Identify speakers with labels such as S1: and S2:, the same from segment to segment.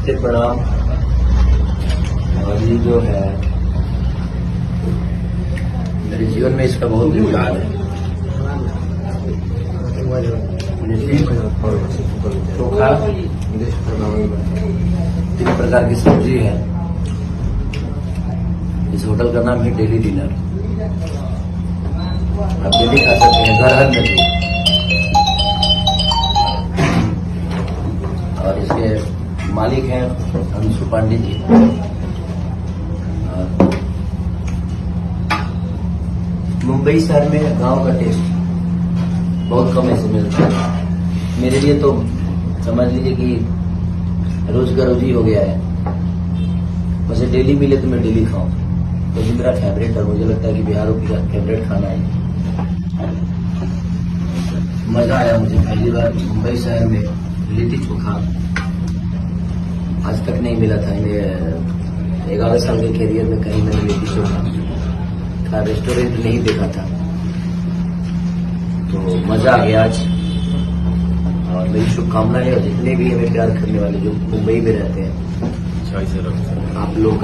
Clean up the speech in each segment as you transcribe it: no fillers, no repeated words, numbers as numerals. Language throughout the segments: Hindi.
S1: नमस्ते प्रणाम। और ये जो है मेरे जीवन में इसका बहुत योगदान है। चोखा, 3 प्रकार की सब्जी है। इस होटल का नाम है डेली डिनर। आप डेली खा सकते हैं, घर हर नदी। और इसके मालिक हैं अंशु पांडे जी। मुंबई शहर में गांव का टेस्ट बहुत कम ऐसे मिलता है। मेरे लिए तो समझ लीजिए कि रोज का रोज ही हो गया है। वैसे डेली मिले तो मैं डेली खाऊं, तो ये मेरा फेवरेट है। मुझे लगता है कि बिहारों की फेवरेट खाना है। मजा आया मुझे पहली बार मुंबई शहर में लिट्टी चोखा। आज तक नहीं मिला था। 11 साल के कैरियर में कहीं मैंने लिट्टी चोखा का रेस्टोरेंट नहीं देखा था, तो मजा आ गया आज। और मेरी शुभकामनाएं है जितने भी हमें प्यार करने वाले जो मुंबई में रहते हैं, आप लोग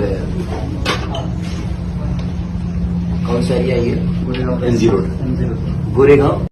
S1: कौन सा एरिया ये?
S2: NG road.
S1: गोरेगांव।